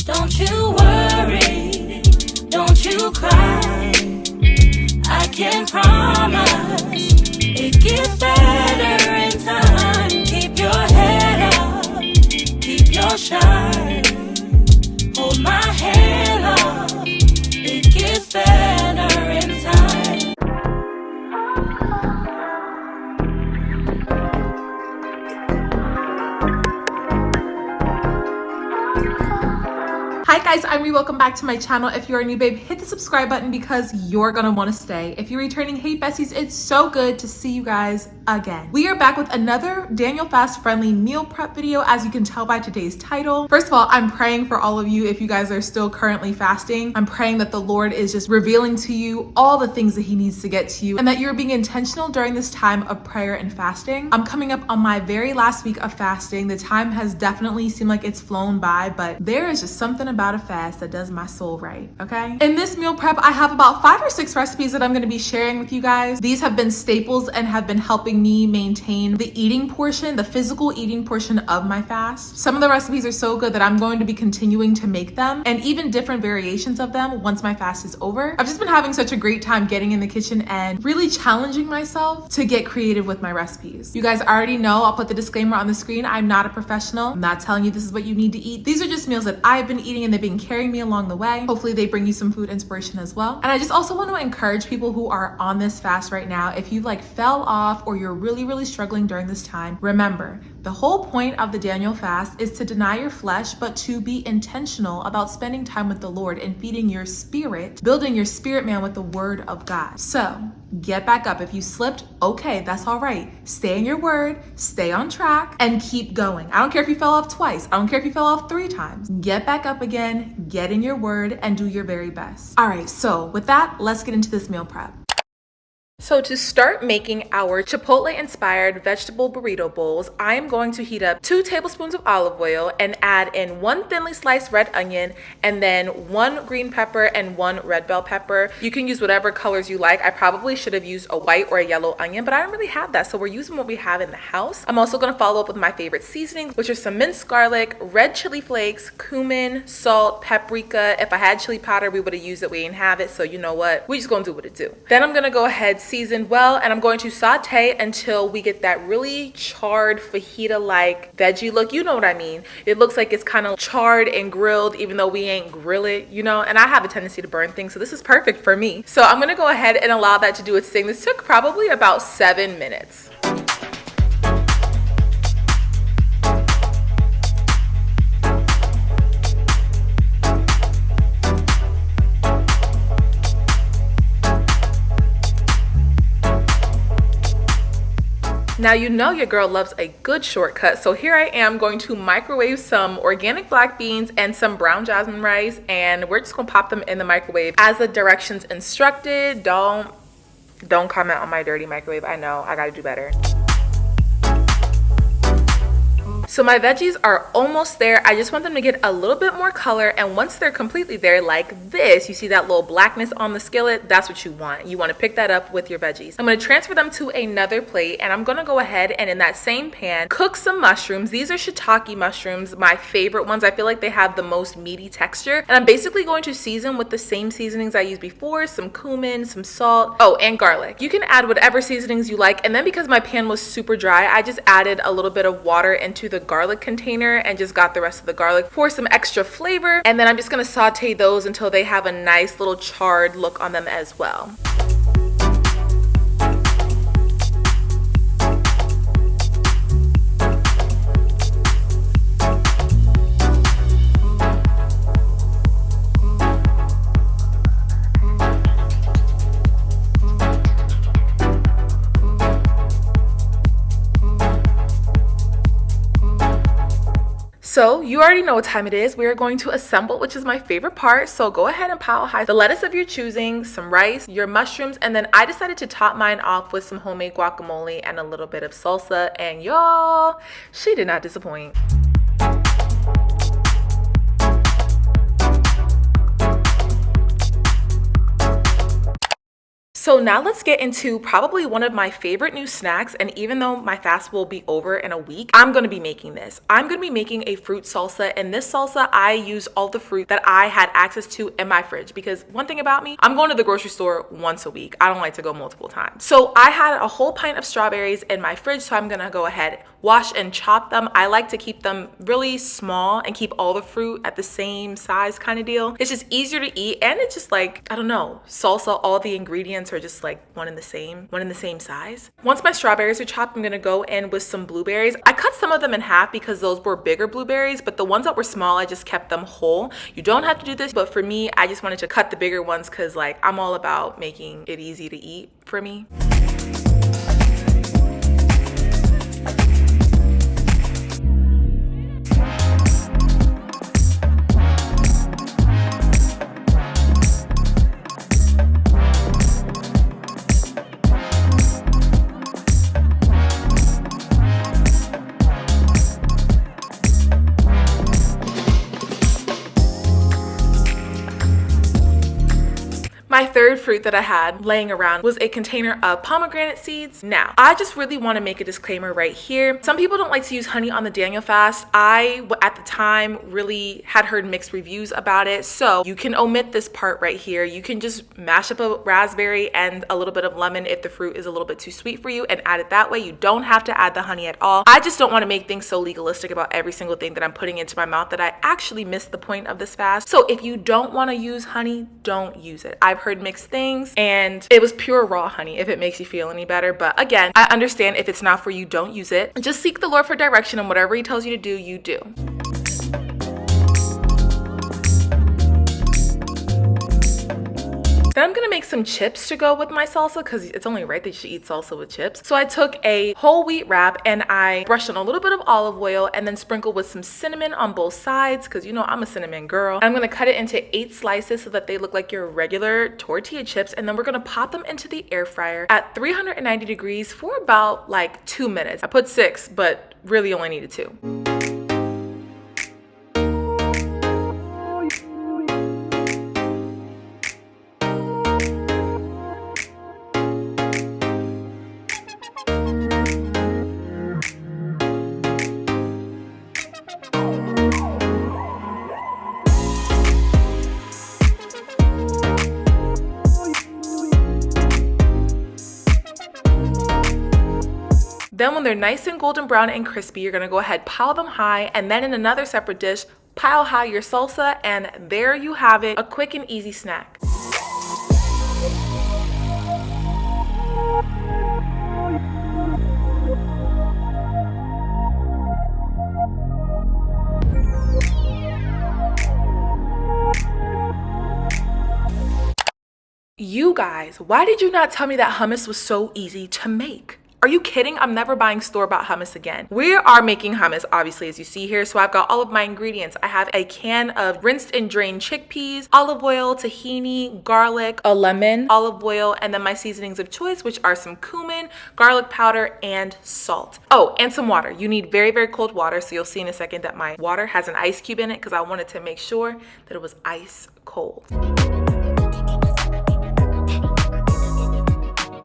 Don't you worry, don't you cry. I can promise it gets better in time. Keep your head up, keep your shine. Hold my hand up, it gets better in time. Hi guys, I'm Ree. Welcome back to my channel. If you're a new babe, hit the subscribe button because you're gonna want to stay. If you're returning, hey besties, it's so good to see you guys again. We are back with another Daniel Fast friendly meal prep video, as you can tell by today's title. First of all, I'm praying for all of you if you guys are still currently fasting. I'm praying that the Lord is just revealing to you all the things that he needs to get to you and that you're being intentional during this time of prayer and fasting. I'm coming up on my very last week of fasting. The time has definitely seemed like it's flown by, but there is just something about a fast that does my soul right, okay? In this meal prep, I have about 5 or 6 recipes that I'm gonna be sharing with you guys. These have been staples and have been helping me maintain the eating portion, the physical eating portion of my fast. Some of the recipes are so good that I'm going to be continuing to make them and even different variations of them once my fast is over. I've just been having such a great time getting in the kitchen and really challenging myself to get creative with my recipes. You guys already know, I'll put the disclaimer on the screen, I'm not a professional. I'm not telling you this is what you need to eat. These are just meals that I've been eating and they've been carrying me along the way. Hopefully they bring you some food inspiration as well. And I just also want to encourage people who are on this fast right now, if you like fell off or you're really struggling during this time, remember, the whole point of the Daniel fast is to deny your flesh, but to be intentional about spending time with the Lord and feeding your spirit, building your spirit man with the word of God. So get back up. If you slipped, okay, that's all right. Stay in your word, stay on track, and keep going. I don't care if you fell off twice. I don't care if you fell off 3 times. Get back up again, get in your word, and do your very best. All right, so with that, let's get into this meal prep. So to start making our Chipotle-inspired vegetable burrito bowls, I am going to heat up 2 tablespoons of olive oil and add in 1 thinly sliced red onion and then 1 green pepper and 1 red bell pepper. You can use whatever colors you like. I probably should have used a white or a yellow onion, but I don't really have that, so we're using what we have in the house. I'm also going to follow up with my favorite seasonings, which are some minced garlic, red chili flakes, cumin, salt, paprika. If I had chili powder, we would have used it. We didn't have it, so you know what? We just gonna do what it do. Then I'm gonna go ahead, seasoned well, and I'm going to saute until we get that really charred fajita-like veggie look. You know what I mean. It looks like it's kind of charred and grilled, even though we ain't grill it, you know, and I have a tendency to burn things, so this is perfect for me. So I'm gonna go ahead and allow that to do its thing. This took probably about 7 minutes. Now you know your girl loves a good shortcut, so here I am going to microwave some organic black beans and some brown jasmine rice, and we're just gonna pop them in the microwave as the directions instructed. Don't comment on my dirty microwave. I know, I gotta do better. So my veggies are almost there. I just want them to get a little bit more color, and once they're completely there like this, you see that little blackness on the skillet, that's what you want. You want to pick that up with your veggies. I'm going to transfer them to another plate, and I'm going to go ahead and in that same pan cook some mushrooms. These are shiitake mushrooms, my favorite ones. I feel like they have the most meaty texture, and I'm basically going to season with the same seasonings I used before, some cumin, some salt, oh, and garlic. You can add whatever seasonings you like, and then because my pan was super dry, I just added a little bit of water into the garlic container and just got the rest of the garlic for some extra flavor, and then I'm just going to saute those until they have a nice little charred look on them as well. So you already know what time it is. We are going to assemble, which is my favorite part. So go ahead and pile high the lettuce of your choosing, some rice, your mushrooms, and then I decided to top mine off with some homemade guacamole and a little bit of salsa. And y'all, she did not disappoint. So now let's get into probably one of my favorite new snacks, and even though my fast will be over in a week, I'm gonna be making this. I'm gonna be making a fruit salsa, and this salsa, I use all the fruit that I had access to in my fridge, because one thing about me, I'm going to the grocery store once a week. I don't like to go multiple times. So I had a whole pint of strawberries in my fridge, so I'm gonna go ahead, wash and chop them. I like to keep them really small and keep all the fruit at the same size kind of deal. It's just easier to eat, and it's just like, I don't know, salsa, all the ingredients are just like one in the same size. Once my strawberries are chopped, I'm gonna go in with some blueberries. I cut some of them in half because those were bigger blueberries, but the ones that were small, I just kept them whole. You don't have to do this, but for me, I just wanted to cut the bigger ones because like I'm all about making it easy to eat for me. My third fruit that I had laying around was a container of pomegranate seeds. Now, I just really want to make a disclaimer right here. Some people don't like to use honey on the Daniel fast. I, at the time, really had heard mixed reviews about it. So you can omit this part right here. You can just mash up a raspberry and a little bit of lemon if the fruit is a little bit too sweet for you and add it that way. You don't have to add the honey at all. I just don't want to make things so legalistic about every single thing that I'm putting into my mouth that I actually missed the point of this fast. So if you don't want to use honey, don't use it. I've heard mixed things, and it was pure raw honey if it makes you feel any better. But again, I understand if it's not for you, don't use it. Just seek the Lord for direction, and whatever he tells you to do, you do. Then I'm gonna make some chips to go with my salsa because it's only right that you should eat salsa with chips. So I took a whole wheat wrap and I brushed on a little bit of olive oil and then sprinkled with some cinnamon on both sides because you know I'm a cinnamon girl. I'm gonna cut it into 8 slices so that they look like your regular tortilla chips, and then we're gonna pop them into the air fryer at 390 degrees for about like 2 minutes. I put 6, but really only needed 2. Then when they're nice and golden brown and crispy, you're gonna go ahead, pile them high, and then in another separate dish, pile high your salsa, and there you have it, a quick and easy snack. You guys, why did you not tell me that hummus was so easy to make? Are you kidding? I'm never buying store-bought hummus again. We are making hummus, obviously, as you see here. So I've got all of my ingredients. I have a can of rinsed and drained chickpeas, olive oil, tahini, garlic, a lemon, olive oil, and then my seasonings of choice, which are some cumin, garlic powder, and salt. Oh, and some water. You need very, very cold water. So you'll see in a second that my water has an ice cube in it because I wanted to make sure that it was ice cold.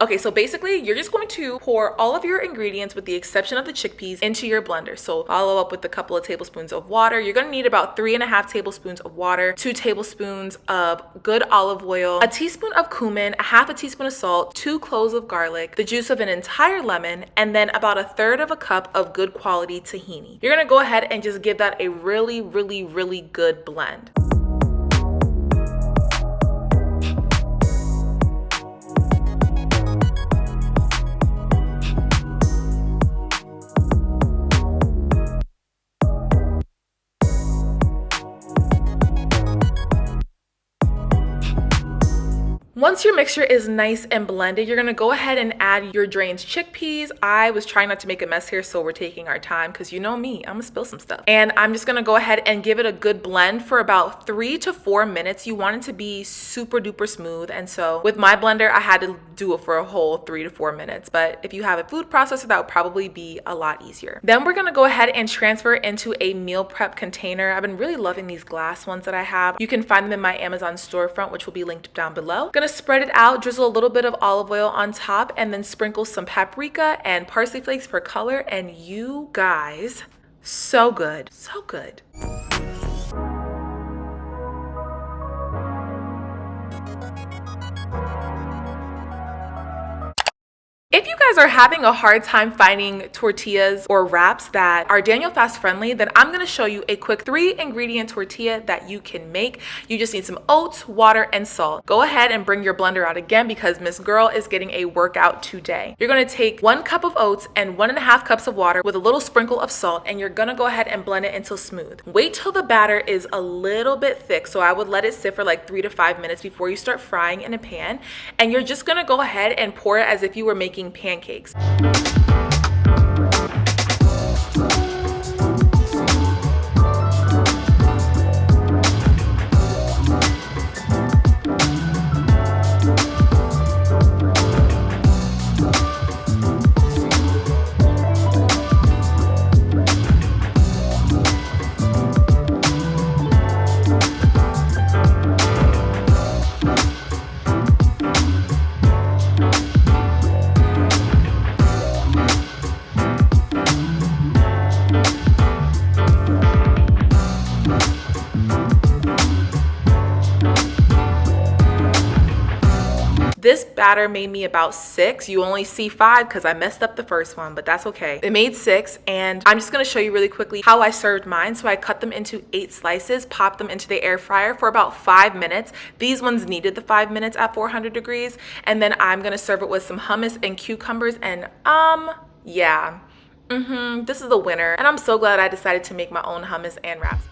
Okay, so basically you're just going to pour all of your ingredients with the exception of the chickpeas into your blender. So follow up with a couple of tablespoons of water. You're gonna need about 3.5 tablespoons of water, 2 tablespoons of good olive oil, a teaspoon of cumin, 1/2 teaspoon of salt, 2 cloves of garlic, the juice of an entire lemon, and then about 1/3 cup of good quality tahini. You're gonna go ahead and just give that a really, really, really good blend. Once your mixture is nice and blended, you're gonna go ahead and add your drained chickpeas. I was trying not to make a mess here, so we're taking our time because you know me, I'm gonna spill some stuff. And I'm just gonna go ahead and give it a good blend for about 3 to 4 minutes. You want it to be super duper smooth. And so with my blender, I had to do it for a whole 3 to 4 minutes. But if you have a food processor, that would probably be a lot easier. Then we're gonna go ahead and transfer it into a meal prep container. I've been really loving these glass ones that I have. You can find them in my Amazon storefront, which will be linked down below. Gonna spread it out, drizzle a little bit of olive oil on top, and then sprinkle some paprika and parsley flakes for color. And you guys, so good, so good. If you guys are having a hard time finding tortillas or wraps that are Daniel Fast friendly, then I'm gonna show you a quick 3-ingredient tortilla that you can make. You just need some oats, water, and salt. Go ahead and bring your blender out again because Miss Girl is getting a workout today. You're gonna take 1 cup of oats and 1.5 cups of water with a little sprinkle of salt, and you're gonna go ahead and blend it until smooth. Wait till the batter is a little bit thick, so I would let it sit for like 3 to 5 minutes before you start frying in a pan. And you're just gonna go ahead and pour it as if you were making pancakes. This batter made me about 6. You only see 5 because I messed up the first one, but that's okay. It made 6, and I'm just gonna show you really quickly how I served mine. So I cut them into 8 slices, popped them into the air fryer for about 5 minutes. These ones needed the 5 minutes at 400 degrees. And then I'm gonna serve it with some hummus and cucumbers, and yeah. This is the winner. And I'm so glad I decided to make my own hummus and wraps.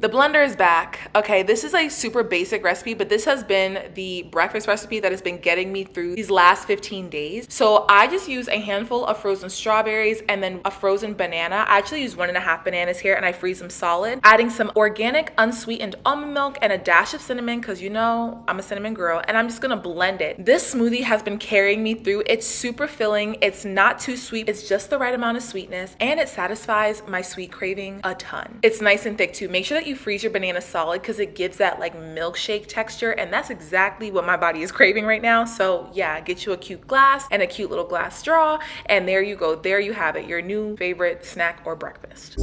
The blender is back. Okay, this is a super basic recipe, but this has been the breakfast recipe that has been getting me through these last 15 days. So I just use a handful of frozen strawberries and then a frozen banana. I actually use 1.5 bananas here, and I freeze them solid. Adding some organic unsweetened almond milk and a dash of cinnamon, because you know I'm a cinnamon girl, and I'm just gonna blend it. This smoothie has been carrying me through. It's super filling. It's not too sweet. It's just the right amount of sweetness, and it satisfies my sweet craving a ton. It's nice and thick too. Make sure that you freeze your banana solid because it gives that like milkshake texture, and that's exactly what my body is craving right now. So yeah, get you a cute glass and a cute little glass straw, and there you go. There you have it, your new favorite snack or breakfast.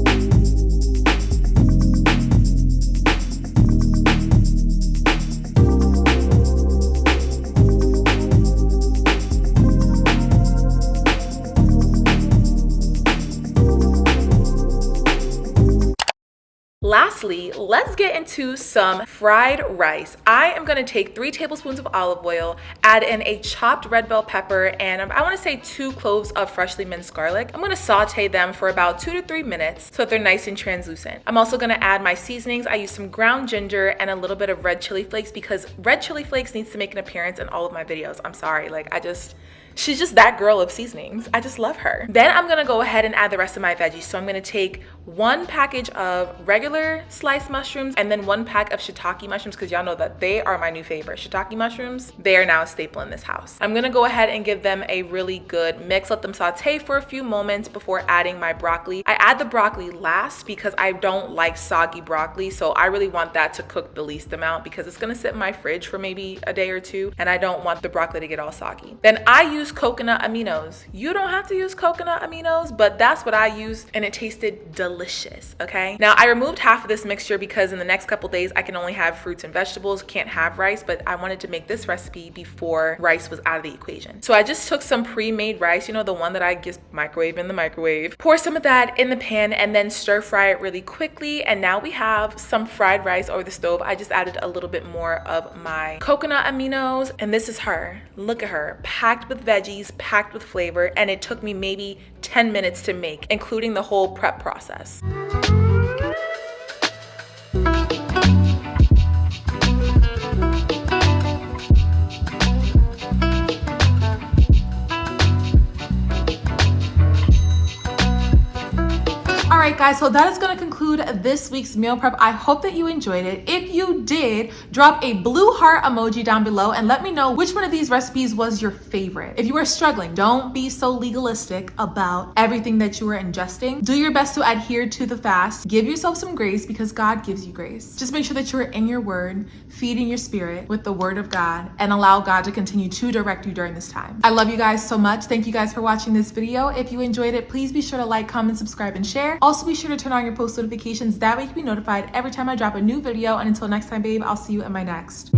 Lastly, let's get into some fried rice. I am gonna take 3 tablespoons of olive oil, add in a chopped red bell pepper, and I wanna say 2 cloves of freshly minced garlic. I'm gonna saute them for about 2 to 3 minutes so that they're nice and translucent. I'm also gonna add my seasonings. I use some ground ginger and a little bit of red chili flakes because red chili flakes needs to make an appearance in all of my videos. I'm sorry, like she's just that girl of seasonings. I just love her. Then I'm gonna go ahead and add the rest of my veggies. So I'm gonna take 1 package of regular sliced mushrooms and then 1 pack of shiitake mushrooms, because y'all know that they are my new favorite. Shiitake mushrooms, they are now a staple in this house. I'm gonna go ahead and give them a really good mix, let them saute for a few moments before adding my broccoli. I add the broccoli last because I don't like soggy broccoli, so I really want that to cook the least amount because it's gonna sit in my fridge for maybe a day or 2, and I don't want the broccoli to get all soggy. Then I use coconut aminos. You don't have to use coconut aminos, but that's what I used, and it tasted delicious, okay? Now I removed half of this mixture because in the next couple days I can only have fruits and vegetables, can't have rice, but I wanted to make this recipe before rice was out of the equation. So I just took some pre-made rice, you know, the one that I just microwave in the microwave, pour some of that in the pan and then stir fry it really quickly, and now we have some fried rice over the stove. I just added a little bit more of my coconut aminos, and this is her. Look at her, packed with veggies, packed with flavor, and it took me maybe 10 minutes to make, including the whole prep process. Alright guys, so that is going to conclude conclude this week's meal prep. I hope that you enjoyed it. If you did, drop a blue heart emoji down below and let me know which one of these recipes was your favorite. If you are struggling, don't be so legalistic about everything that you are ingesting. Do your best to adhere to the fast. Give yourself some grace because God gives you grace. Just make sure that you're in your word, feeding your spirit with the word of God, and allow God to continue to direct you during this time. I love you guys so much. Thank you guys for watching this video. If you enjoyed it, please be sure to like, comment, subscribe, and share. Also be sure to turn on your post notifications. That way you can be notified every time I drop a new video. And until next time, babe, I'll see you in my next.